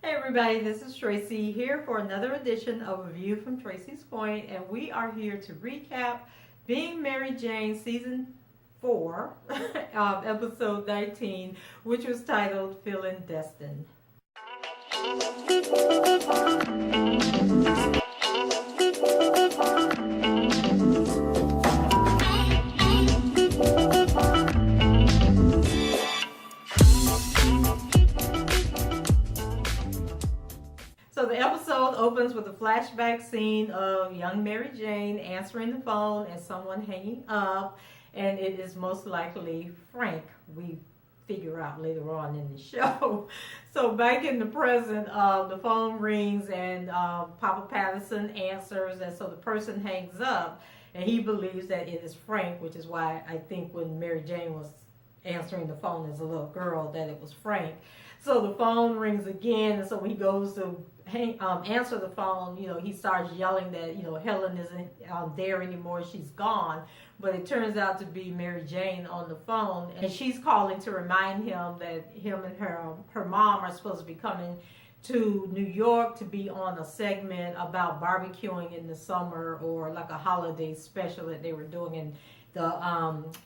Hey everybody, this is Tracy here for another edition of A View from Tracy's Point, and we are here to recap Being Mary Jane Season 4, Episode 19, which was titled Feeling Destined. So the episode opens with a flashback scene of young Mary Jane answering the phone and someone hanging up, and it is most likely Frank. We figure out later on in the show. So back in the present, the phone rings and Papa Patterson answers, and so the person hangs up, and he believes that it is Frank, which is why I think when Mary Jane was answering the phone as a little girl that it was Frank. So the phone rings again, and so when he goes to answer the phone, he starts yelling that, Helen isn't there anymore, she's gone. But it turns out to be Mary Jane on the phone, and she's calling to remind him that him and her mom are supposed to be coming to New York to be on a segment about barbecuing in the summer, or like a holiday special that they were doing, and the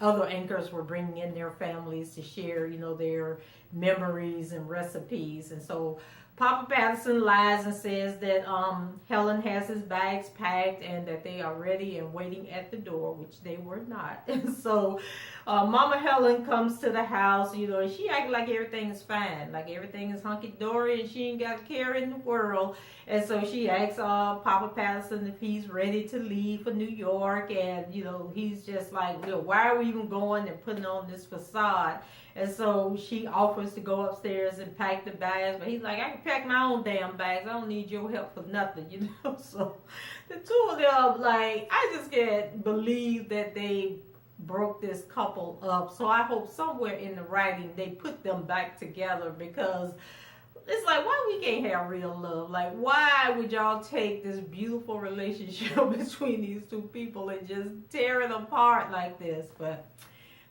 other anchors were bringing in their families to share, their memories and recipes. And so Papa Patterson lies and says that Helen has his bags packed and that they are ready and waiting at the door, which they were not. And so Mama Helen comes to the house, and she acts like everything is fine, like everything is hunky-dory and she ain't got a care in the world. And so she asks Papa Patterson if he's ready to leave for New York, and he's just like, why are we even going and putting on this facade? And so she offers to go upstairs and pack the bags, but he's like, I can pack my own damn bags. I don't need your help for nothing, So the two of them, like, I just can't believe that they broke this couple up. So I hope somewhere in the writing they put them back together, because it's like, why we can't have real love? Like, why would y'all take this beautiful relationship between these two people and just tear it apart like this? But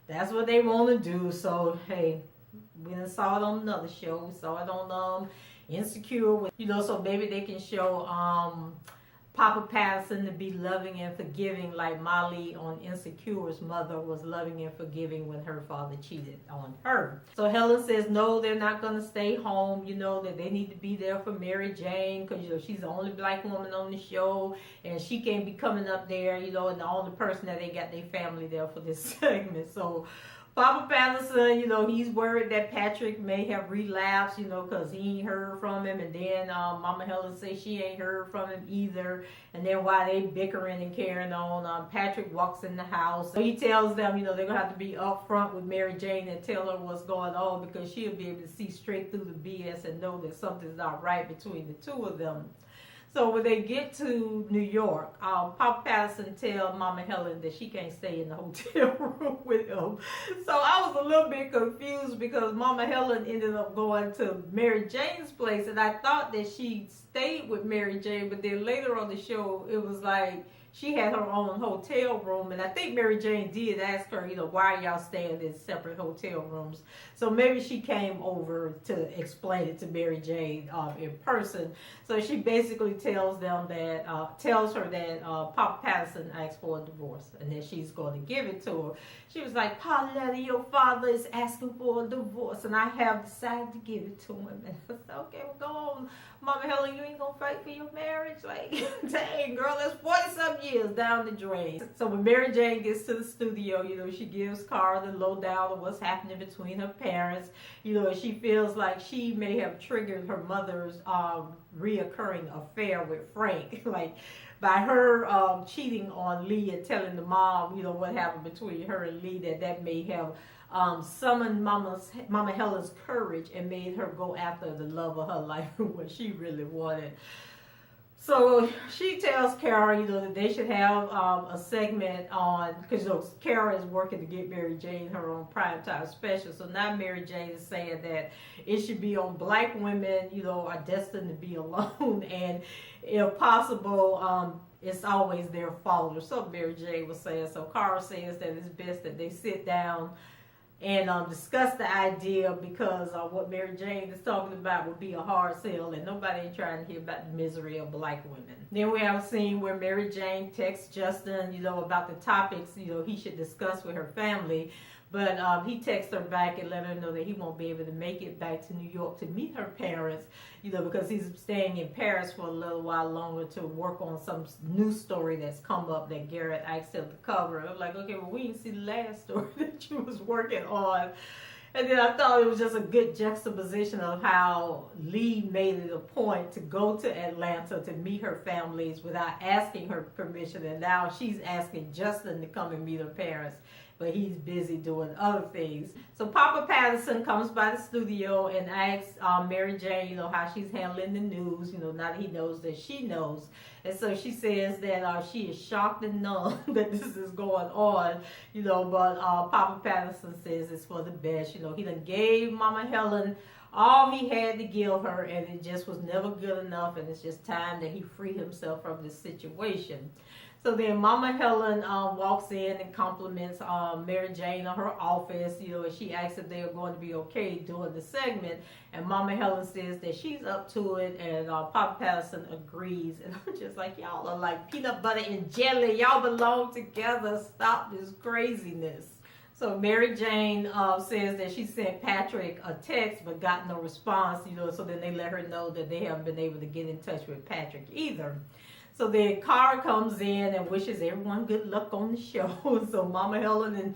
that's what they want to do. So hey, we done saw it on another show. We saw it on Insecure, so maybe they can show Papa Patterson to be loving and forgiving, like Molly on Insecure's mother was loving and forgiving when her father cheated on her. So Helen says no, they're not going to stay home, that they need to be there for Mary Jane, because she's the only black woman on the show, and she can't be coming up there, and the only person that they got their family there for this segment. So Papa Patterson, he's worried that Patrick may have relapsed, because he ain't heard from him. And then Mama Helen says she ain't heard from him either. And then while they bickering and carrying on, Patrick walks in the house. So he tells them, they're going to have to be upfront with Mary Jane and tell her what's going on, because she'll be able to see straight through the BS and know that something's not right between the two of them. So when they get to New York, Papa Patterson tells Mama Helen that she can't stay in the hotel room with him. So I was a little bit confused, because Mama Helen ended up going to Mary Jane's place, and I thought that she stayed with Mary Jane, but then later on the show, it was like she had her own hotel room, and I think Mary Jane did ask her, why are y'all staying in separate hotel rooms? So maybe she came over to explain it to Mary Jane in person. So she basically tells her that Papa Patterson asked for a divorce, and that she's going to give it to her. She was like, Pauletta, your father is asking for a divorce, and I have decided to give it to him. And I said, okay, well, go on, Mama Helen, you ain't gonna fight for your marriage? Like, dang, girl, that's 40-something years down the drain. So when Mary Jane gets to the studio, she gives Cara the lowdown of what's happening between her parents. And she feels like she may have triggered her mother's reoccurring affair with Frank. Like, by her cheating on Lee and telling the mom, what happened between her and Lee, that may have summoned Mama Helen's courage and made her go after the love of her life, what she really wanted. So she tells Cara, that they should have a segment on, because Cara is working to get Mary Jane her own primetime special. So now Mary Jane is saying that it should be on black women, are destined to be alone, and if possible, it's always their fault, or something Mary Jane was saying. So Cara says that it's best that they sit down and discuss the idea because what Mary Jane is talking about would be a hard sell, and nobody ain't trying to hear about the misery of black women. Then we have a scene where Mary Jane texts Justin, about the topics, he should discuss with her family. But he texts her back and let her know that he won't be able to make it back to New York to meet her parents, because he's staying in Paris for a little while longer to work on some news story that's come up that Garrett asked him to cover. I'm like, okay, well, we didn't see the last story that you was working on. And then I thought it was just a good juxtaposition of how Lee made it a point to go to Atlanta to meet her families without asking her permission. And now she's asking Justin to come and meet her parents, but he's busy doing other things. So Papa Patterson comes by the studio and asks Mary Jane, how she's handling the news, now that he knows that she knows. And so she says that she is shocked and numb that this is going on, but Papa Patterson says it's for the best. He done gave Mama Helen all he had to give her, and it just was never good enough, and it's just time that he free himself from this situation. So then Mama Helen walks in and compliments Mary Jane on her office, and she asks if they are going to be okay doing the segment. And Mama Helen says that she's up to it, and Papa Patterson agrees. And I'm just like, y'all are like peanut butter and jelly. Y'all belong together. Stop this craziness. So Mary Jane says that she sent Patrick a text but got no response, so then they let her know that they haven't been able to get in touch with Patrick either. So then Cara comes in and wishes everyone good luck on the show. So Mama Helen and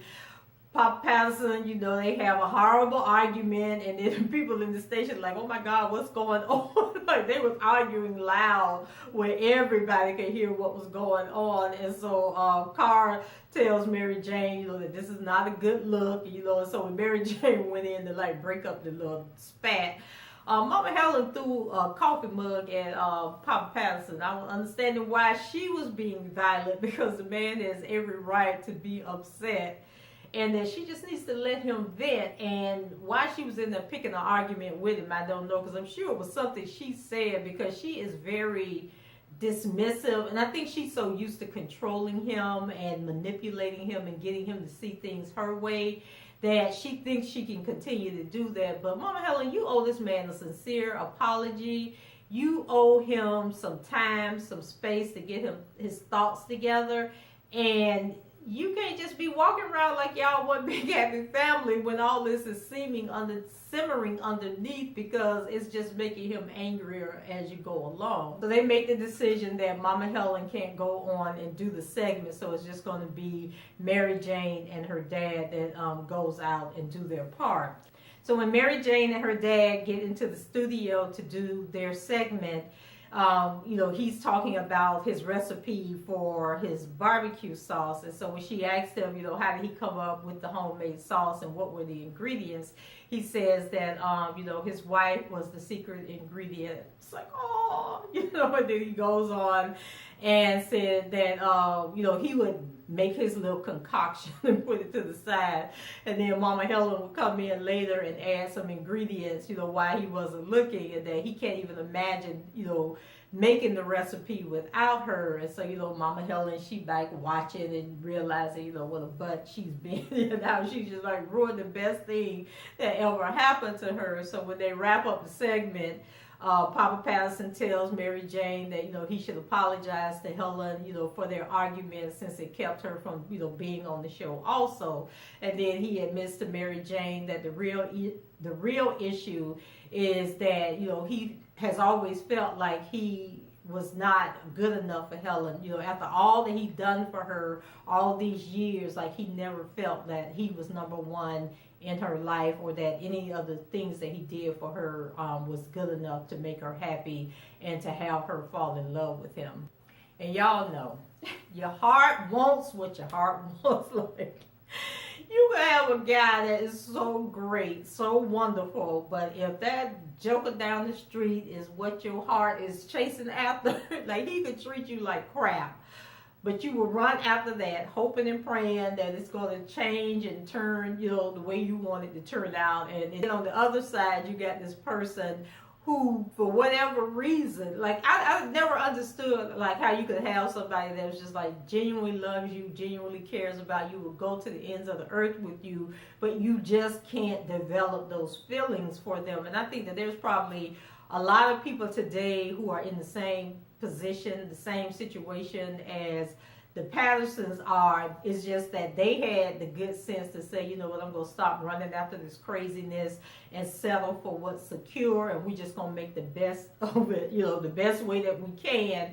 Papa Patterson, they have a horrible argument, and then people in the station like, oh my God, what's going on? Like they was arguing loud where everybody could hear what was going on. And so Cara tells Mary Jane, that this is not a good look, and so when Mary Jane went in to like break up the little spat, Mama Helen threw a coffee mug at Papa Patterson. I was understanding why she was being violent, because the man has every right to be upset, and that she just needs to let him vent. And why she was in there picking an argument with him, I don't know, because I'm sure it was something she said, because she is very dismissive, and I think she's so used to controlling him and manipulating him and getting him to see things her way that she thinks she can continue to do that. But Mama Helen, you owe this man a sincere apology. You owe him some time, some space to get his thoughts together. And you can't just be walking around like y'all one big happy family when all this is simmering underneath, because it's just making him angrier as you go along. So they make the decision that Mama Helen can't go on and do the segment, so it's just going to be Mary Jane and her dad that goes out and do their part. So when Mary Jane and her dad get into the studio to do their segment, he's talking about his recipe for his barbecue sauce. And so when she asked him, how did he come up with the homemade sauce and what were the ingredients, he says that, his wife was the secret ingredient. It's like, oh, and then he goes on and said that, he would make his little concoction and put it to the side. And then Mama Helen would come in later and add some ingredients, why he wasn't looking, and that he can't even imagine, making the recipe without her. And so, Mama Helen, she back watching and realizing, what a butt she's been, and how she just like ruined the best thing that ever happened to her. So when they wrap up the segment, Papa Patterson tells Mary Jane that, he should apologize to Helen, for their argument, since it kept her from, being on the show also. And then he admits to Mary Jane that the real issue is that, he has always felt like he was not good enough for Helen. After all that he'd done for her all these years, like he never felt that he was number one in her life, or that any of the things that he did for her was good enough to make her happy and to have her fall in love with him. And y'all know, your heart wants what your heart wants. Like, you can have a guy that is so great, so wonderful, but if that joker down the street is what your heart is chasing after, like he could treat you like crap, but you will run after that, hoping and praying that it's going to change and turn, the way you want it to turn out. And then on the other side, you got this person who, for whatever reason, like I never understood like how you could have somebody that was just like genuinely loves you, genuinely cares about you, will go to the ends of the earth with you, but you just can't develop those feelings for them. And I think that there's probably a lot of people today who are in the same position, the same situation as the Pattersons are. It's just that they had the good sense to say, you know what, I'm going to stop running after this craziness and settle for what's secure, and we just going to make the best of it, you know, the best way that we can.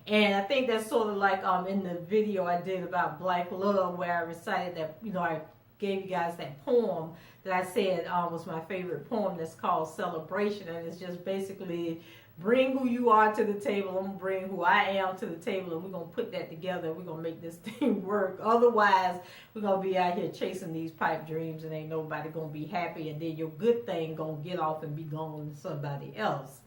And I think that's sort of like in the video I did about Black Love, where I recited that, you know, I gave you guys that poem that I said was my favorite poem, that's called Celebration. And it's just basically, bring who you are to the table, I'm going to bring who I am to the table, and we're going to put that together. We're going to make this thing work. Otherwise, we're going to be out here chasing these pipe dreams, and ain't nobody going to be happy, and then your good thing going to get off and be gone to somebody else.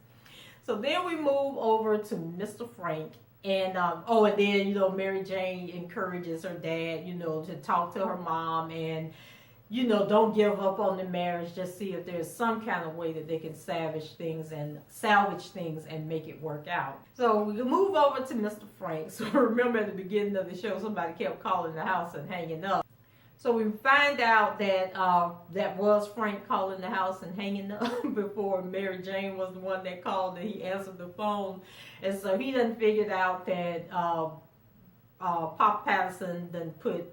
So then we move over to Mr. Frank. And, and then, you know, Mary Jane encourages her dad, you know, to talk to her mom and, you know, don't give up on the marriage. Just see if there's some kind of way that they can salvage things and make it work out. So we move over to Mr. Frank. So remember at the beginning of the show, somebody kept calling the house and hanging up. So we find out that that was Frank calling the house and hanging up before Mary Jane was the one that called and he answered the phone. And so he done figured out that Papa Patterson done put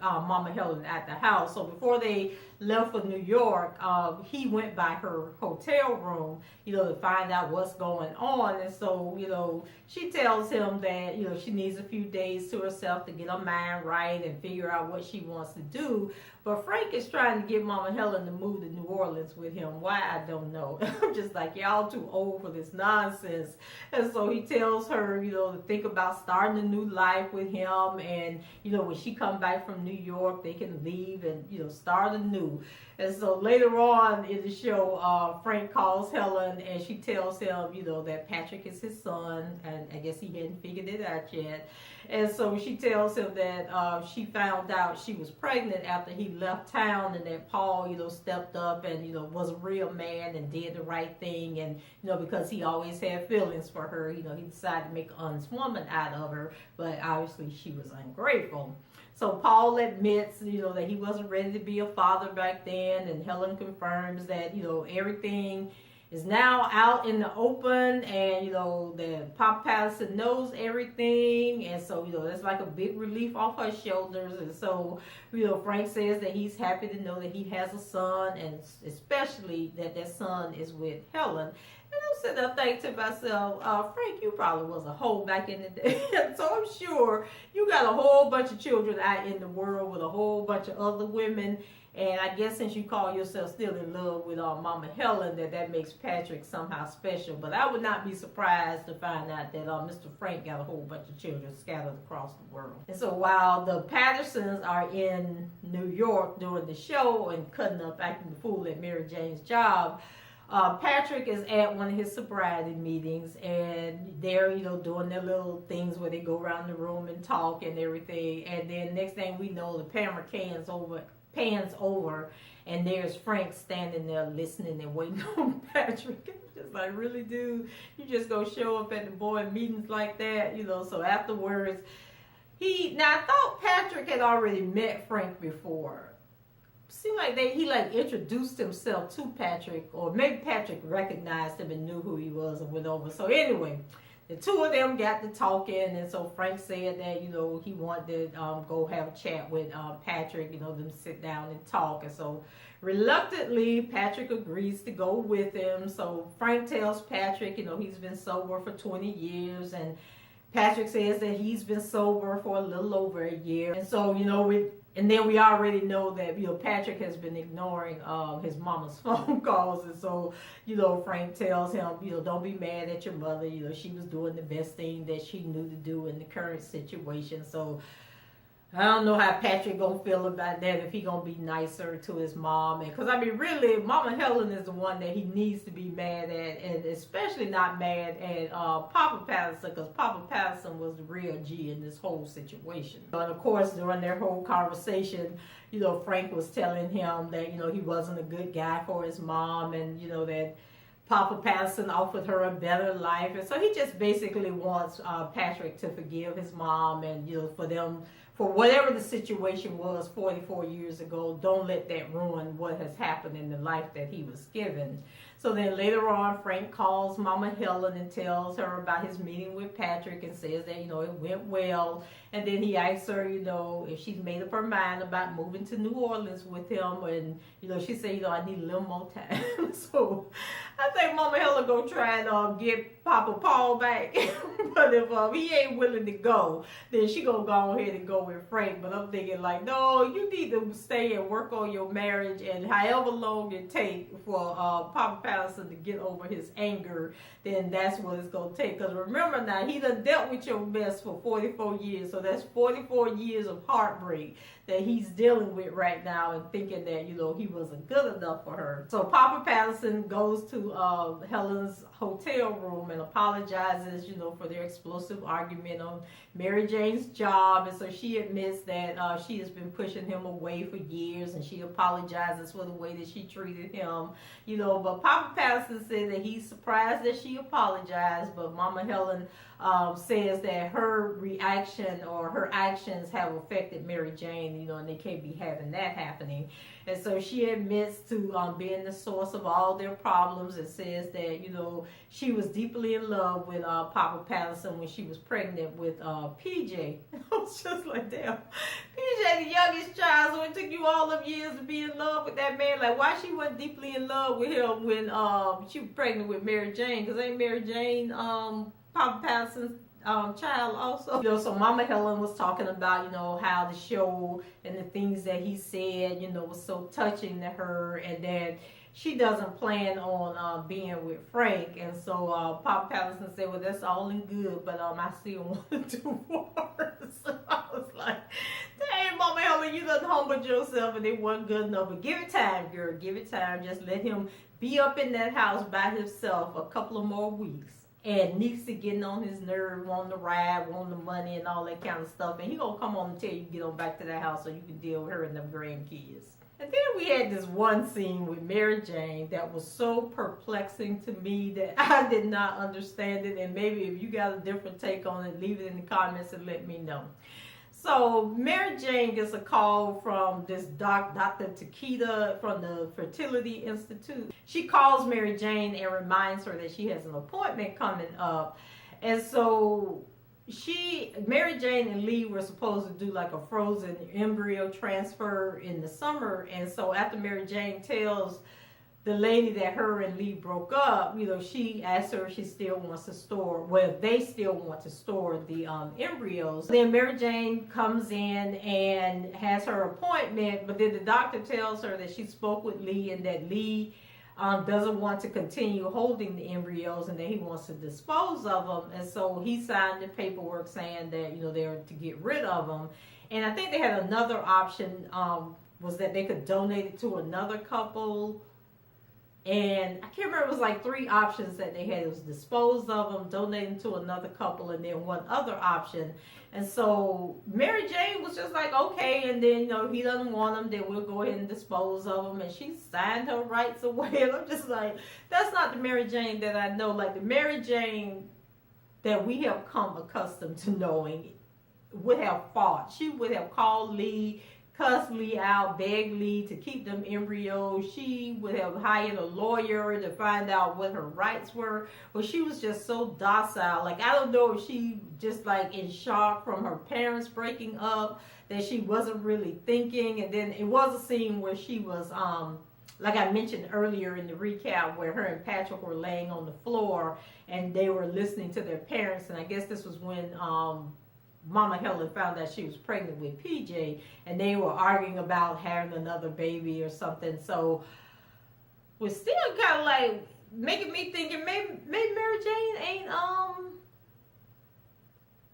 Mama Helen at the house. So before they left for New York, he went by her hotel room, you know, to find out what's going on. And so, you know, she tells him that, you know, she needs a few days to herself to get her mind right and figure out what she wants to do. But Frank is trying to get Mama Helen to move to New Orleans with him. Why, I don't know. I'm just like, y'all too old for this nonsense. And so he tells her, you know, to think about starting a new life with him. And, you know, when she come back from New York, they can leave and, you know, start anew. And so later on in the show, Frank calls Helen and she tells him, you know, that Patrick is his son, and I guess he hadn't figured it out yet. And so she tells him that she found out she was pregnant after he left town, and that Paul, you know, stepped up and, you know, was a real man and did the right thing. And, you know, because he always had feelings for her, you know, he decided to make an honest woman out of her, but obviously she was ungrateful. So Paul admits, you know, that he wasn't ready to be a father back then, and Helen confirms that, you know, everything is now out in the open, and, you know, that Papa Patterson knows everything, and so, you know, that's like a big relief off her shoulders. And so, you know, Frank says that he's happy to know that he has a son, and especially that that son is with Helen. And I'm sitting there thinking to myself, Frank, you probably was a hoe back in the day. So I'm sure you got a whole bunch of children out in the world with a whole bunch of other women. And I guess since you call yourself still in love with Mama Helen, that makes Patrick somehow special. But I would not be surprised to find out that Mr. Frank got a whole bunch of children scattered across the world. And so while the Pattersons are in New York doing the show and cutting up, acting the fool at Mary Jane's job, Patrick is at one of his sobriety meetings, and they're, you know, doing their little things where they go around the room and talk and everything. And then next thing we know, the camera pans over, and there's Frank standing there listening and waiting on Patrick. Just like, really, dude, you just gonna show up at the board meetings like that, you know? So afterwards, I thought Patrick had already met Frank before. Seemed like he introduced himself to Patrick, or maybe Patrick recognized him and knew who he was and went over. So anyway, the two of them got to talking, and so Frank said that, you know, he wanted to go have a chat with Patrick, you know, them sit down and talk. And so reluctantly, Patrick agrees to go with him. So Frank tells Patrick, you know, he's been sober for 20 years, and Patrick says that he's been sober for a little over a year. And so, you know, and then we already know that, you know, Patrick has been ignoring his mama's phone calls. And so, you know, Frank tells him, you know, don't be mad at your mother. You know, she was doing the best thing that she knew to do in the current situation. So I don't know how Patrick gonna feel about that, if he gonna be nicer to his mom. And because I mean, really, Mama Helen is the one that he needs to be mad at, and especially not mad at Papa Patterson, because Papa Patterson was the real G in this whole situation. And of course, during their whole conversation, you know, Frank was telling him that, you know, he wasn't a good guy for his mom, and, you know, that Papa Patterson offered her a better life, and so he just basically wants Patrick to forgive his mom, and for them, for whatever the situation was 44 years ago, don't let that ruin what has happened in the life that he was given. So then later on, Frank calls Mama Helen and tells her about his meeting with Patrick and says that, it went well. And then he asks her, if she's made up her mind about moving to New Orleans with him. And, she said, I need a little more time. So I think Mama Helen gonna try and get Papa Paul back. But if he ain't willing to go, then she gonna go ahead and go with Frank. But I'm thinking like, no, you need to stay and work on your marriage. And however long it takes for Papa Patterson to get over his anger, then that's what it's gonna take. Because remember now, he done dealt with your mess for 44 years. So that's 44 years of heartbreak that he's dealing with right now, and thinking that, he wasn't good enough for her. So Papa Patterson goes to Helen's hotel room and apologizes, for their explosive argument on Mary Jane's job. And so she admits that she has been pushing him away for years, and she apologizes for the way that she treated him, but Papa Patterson said that he's surprised that she apologized, but Mama Helen says that her reaction or her actions have affected Mary Jane, and they can't be having that happening. And so she admits to being the source of all their problems, and says that, she was deeply in love with Papa Patterson when she was pregnant with PJ. I was just like, damn, PJ, the youngest child, so it took you all of years to be in love with that man. Like, why she wasn't deeply in love with him when she was pregnant with Mary Jane? Because ain't Mary Jane Papa Patterson's child also? So Mama Helen was talking about, how the show and the things that he said, was so touching to her, and that she doesn't plan on being with Frank. And so Papa Patterson said, well, that's all in good, but I still want to divorce. So I was like, dang, Mama Helen, you done humbled yourself, and it wasn't good enough. But give it time, girl, give it time. Just let him be up in that house by himself a couple of more weeks. And Niecy getting on his nerve, wanting the ride, wanting the money and all that kind of stuff. And he gonna come on and tell you to get on back to that house so you can deal with her and them grandkids. And then we had this one scene with Mary Jane that was so perplexing to me that I did not understand it. And maybe if you got a different take on it, leave it in the comments and let me know. So Mary Jane gets a call from this Dr. Takeda from the Fertility Institute. She calls Mary Jane and reminds her that she has an appointment coming up. And so Mary Jane and Lee were supposed to do like a frozen embryo transfer in the summer. And so after Mary Jane tells the lady that her and Lee broke up, she asked her if she still wants to store, well, if they still want to store the embryos. Then Mary Jane comes in and has her appointment, but then the doctor tells her that she spoke with Lee and that Lee doesn't want to continue holding the embryos and that he wants to dispose of them. And so he signed the paperwork saying that, they're to get rid of them. And I think they had another option, was that they could donate it to another couple. And I can't remember, it was like 3 options that they had. It was dispose of them, donate them to another couple, and then one other option. And so Mary Jane was just like, okay, and then, if he doesn't want them, then we'll go ahead and dispose of them. And she signed her rights away. And I'm just like, that's not the Mary Jane that I know. Like the Mary Jane that we have come accustomed to knowing would have fought. She would have called Lee, cussed Lee out, begged Lee to keep them embryos. She would have hired a lawyer to find out what her rights were. But she was just so docile. Like, I don't know if she just like in shock from her parents breaking up, that she wasn't really thinking. And then it was a scene where she was, like I mentioned earlier in the recap, where her and Patrick were laying on the floor and they were listening to their parents. And I guess this was when Mama Helen found out she was pregnant with PJ, and they were arguing about having another baby or something. So we're still kind of like making me thinking maybe Mary Jane ain't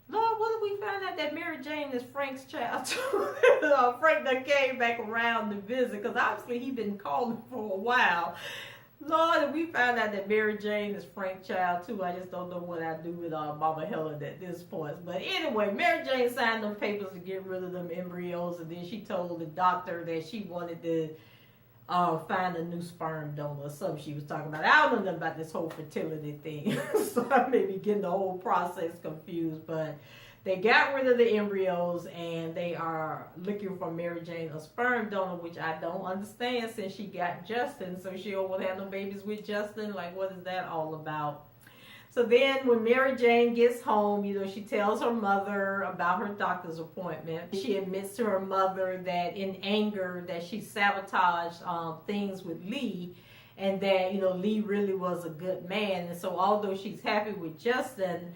Lord, what if we find out that Mary Jane is Frank's child too? Frank done came back around to visit, because obviously he been calling for a while. Lord, if we found out that Mary Jane is Frank's child too, I just don't know what I'd do with Mama Helen at this point. But anyway, Mary Jane signed them papers to get rid of them embryos, and then she told the doctor that she wanted to find a new sperm donor or something she was talking about. I don't know nothing about this whole fertility thing, so I may be getting the whole process confused, but they got rid of the embryos and they are looking for Mary Jane a sperm donor, which I don't understand since she got Justin, so she don't want to have no babies with Justin. Like, what is that all about? So then when Mary Jane gets home, she tells her mother about her doctor's appointment. She admits to her mother that in anger that she sabotaged things with Lee, and that, Lee really was a good man. And so although she's happy with Justin,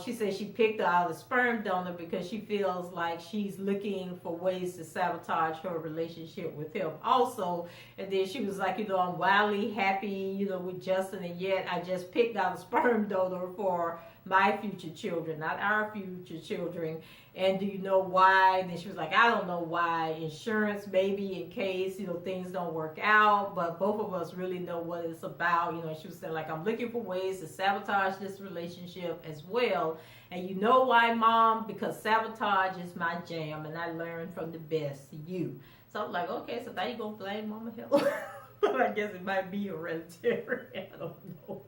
she says she picked out a sperm donor because she feels like she's looking for ways to sabotage her relationship with him also. And then she was like, I'm wildly happy, with Justin, and yet I just picked out a sperm donor for my future children, not our future children. And do you know why? And then she was like, I don't know why. Insurance, maybe, in case, things don't work out. But both of us really know what it's about. She was saying, like, I'm looking for ways to sabotage this relationship as well. And you know why, Mom? Because sabotage is my jam. And I learned from the best, you. So I'm like, okay, so now you're going to blame Mama Helen? But I guess it might be hereditary. I don't know.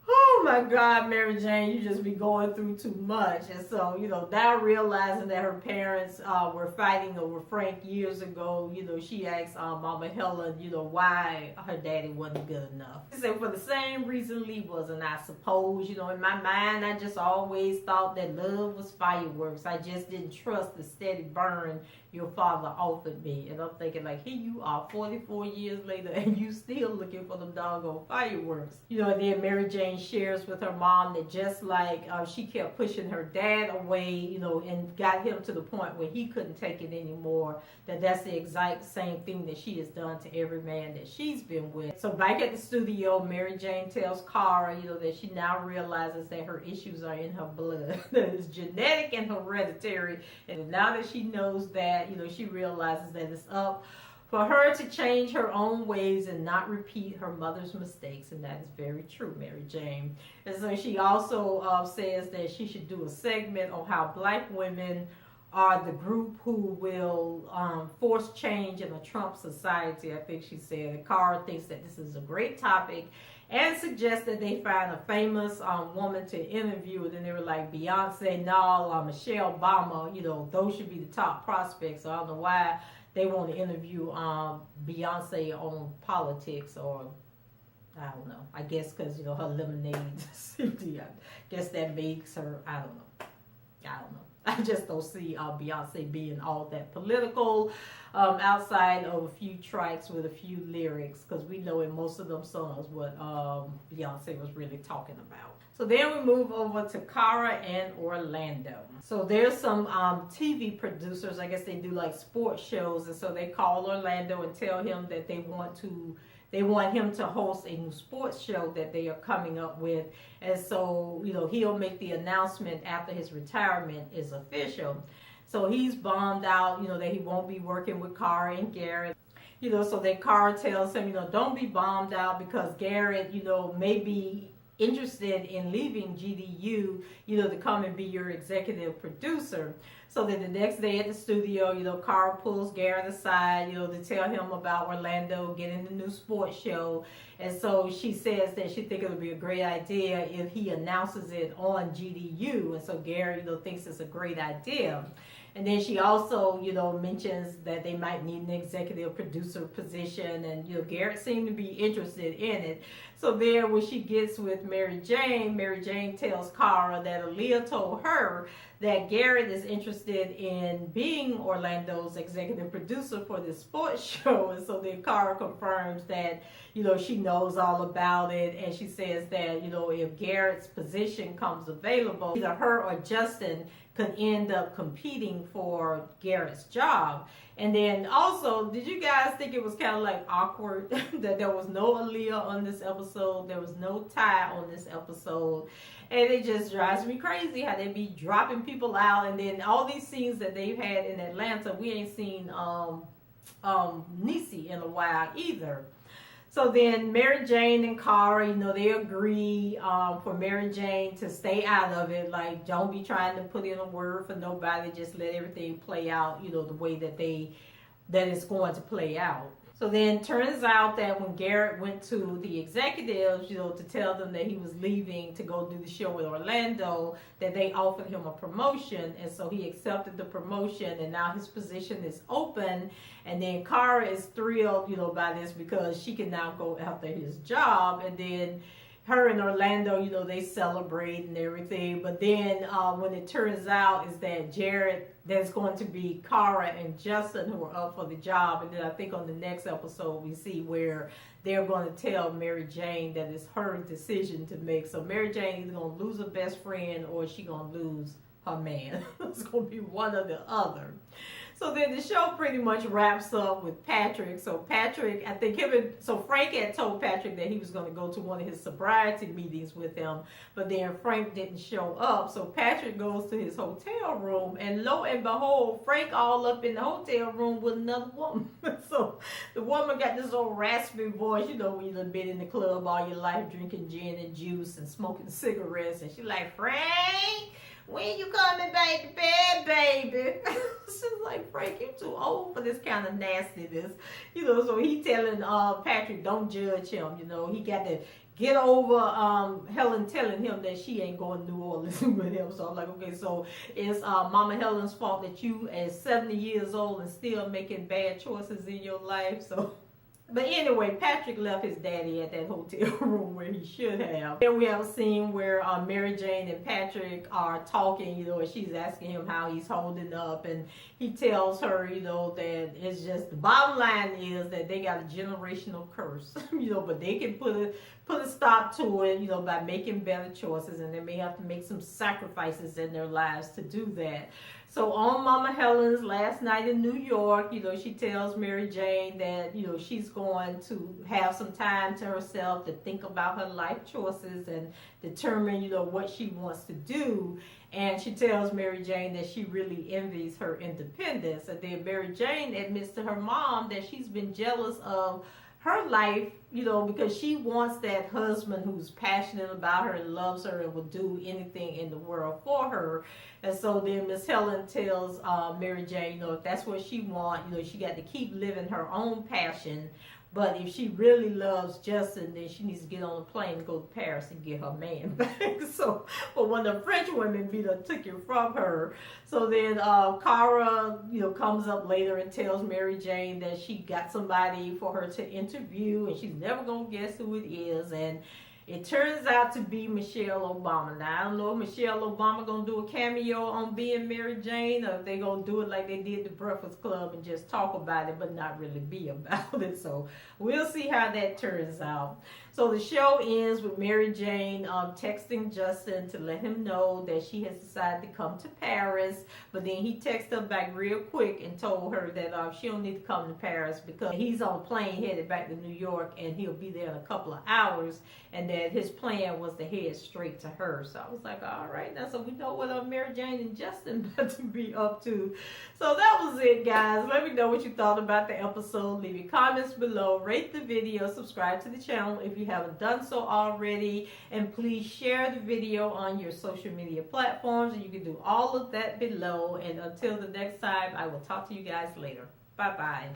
Oh my God, Mary Jane, you just be going through too much. And so, now realizing that her parents were fighting over Frank years ago, she asked Mama Helen, why her daddy wasn't good enough. She said, for the same reason Lee wasn't, I suppose. In my mind, I just always thought that love was fireworks. I just didn't trust the steady burn your father offered me. And I'm thinking, like, here you are 44 years later and you still looking for them doggone fireworks. And then Mary Jane shares with her mom that just like she kept pushing her dad away, and got him to the point where he couldn't take it anymore, that's the exact same thing that she has done to every man that she's been with. So back at the studio, Mary Jane tells Cara, that she now realizes that her issues are in her blood. That it's genetic and hereditary. And now that she knows that, she realizes that it's up for her to change her own ways and not repeat her mother's mistakes. And that is very true, Mary Jane. And so she also says that she should do a segment on how Black women are the group who will force change in a Trump society, I think she said. Cara thinks that this is a great topic and suggests that they find a famous woman to interview. And then they were like, Beyonce, Michelle Obama, those should be the top prospects. So I don't know why they want to interview Beyonce on politics, or I don't know. I guess because, her lemonade CD, I guess that makes her, I don't know. I just don't see Beyonce being all that political outside of a few tracks with a few lyrics, because we know in most of them songs what Beyonce was really talking about. So then we move over to Cara and Orlando. So there's some TV producers, I guess they do like sports shows, and so they call Orlando and tell him that they want him to host a new sports show that they are coming up with. And so, he'll make the announcement after his retirement is official. So he's bummed out, that he won't be working with Cara and Garrett. So that Cara tells him, don't be bummed out because Garrett, may be interested in leaving GDU, to come and be your executive producer. So then the next day at the studio, Cara pulls Garrett aside, to tell him about Orlando getting the new sports show. And so she says that she thinks it would be a great idea if he announces it on GDU. And so Garrett, thinks it's a great idea. And then she also, mentions that they might need an executive producer position. And, Garrett seemed to be interested in it. So then when she gets with Mary Jane tells Cara that Aaliyah told her that Garrett is interested in being Orlando's executive producer for this sports show. And so then Cara confirms that, she knows all about it. And she says that, if Garrett's position comes available, either her or Justin could end up competing for Garrett's job. And then also, did you guys think it was kind of like awkward that there was no Aaliyah on this episode? There was no Ty on this episode. And it just drives me crazy how they be dropping people out. And then all these scenes that they've had in Atlanta, we ain't seen Niecy in a while either. So then Mary Jane and Cara, they agree for Mary Jane to stay out of it. Like, don't be trying to put in a word for nobody. Just let everything play out, the way that it's going to play out. So then turns out that when Garrett went to the executives, to tell them that he was leaving to go do the show with Orlando, that they offered him a promotion. And so he accepted the promotion, and now his position is open. And then Kara is thrilled, by this, because she can now go after his job. And then her and Orlando, they celebrate and everything. But then when it turns out is that Jared, there's going to be Kara and Justin who are up for the job. And then I think on the next episode we see where they're going to tell Mary Jane that it's her decision to make. So Mary Jane either going to lose her best friend or she going to lose her man. It's going to be one or the other. So then the show pretty much wraps up with Patrick. So Patrick, I think Frank had told Patrick that he was going to go to one of his sobriety meetings with him, but then Frank didn't show up. So Patrick goes to his hotel room, and lo and behold, Frank all up in the hotel room with another woman. So the woman got this old raspy voice, when you've been in the club all your life drinking gin and juice and smoking cigarettes, and she like, Frank, when you coming back to bed, baby? She's like, Frank, you too old for this kind of nastiness. So he telling Patrick, don't judge him. He got to get over Helen telling him that she ain't going to New Orleans with him. So I'm like, okay, so it's Mama Helen's fault that you as 70 years old and still making bad choices in your life. So but anyway, Patrick left his daddy at that hotel room where he should have. Then we have a scene where Mary Jane and Patrick are talking, and she's asking him how he's holding up. And he tells her, that it's just, the bottom line is that they got a generational curse, but they can put a stop to it, by making better choices. And they may have to make some sacrifices in their lives to do that. So on Mama Helen's last night in New York, she tells Mary Jane that, she's going to have some time to herself to think about her life choices and determine, what she wants to do. And she tells Mary Jane that she really envies her independence. And then Mary Jane admits to her mom that she's been jealous of her life, because she wants that husband who's passionate about her and loves her and will do anything in the world for her. And so then Miss Helen tells Mary Jane, if that's what she wants, she got to keep living her own passion. But if she really loves Justin, then she needs to get on a plane and go to Paris and get her man back. So, but when the French women took it from her. So then Kara, comes up later and tells Mary Jane that she got somebody for her to interview, and she's never gonna guess who it is. And it turns out to be Michelle Obama. Now, I don't know if Michelle Obama going to do a cameo on being Mary Jane, or if they're going to do it like they did the Breakfast Club and just talk about it but not really be about it. So we'll see how that turns out. So the show ends with Mary Jane texting Justin to let him know that she has decided to come to Paris. But then he texted her back real quick and told her that she don't need to come to Paris because he's on a plane headed back to New York and he'll be there in a couple of hours. And that his plan was to head straight to her. So I was like, all right, now so we know what Mary Jane and Justin about to be up to. So that was it, guys. Let me know what you thought about the episode. Leave your comments below. Rate the video. Subscribe to the channel if you haven't done so already. And please share the video on your social media platforms. And you can do all of that below. And until the next time, I will talk to you guys later. Bye-bye.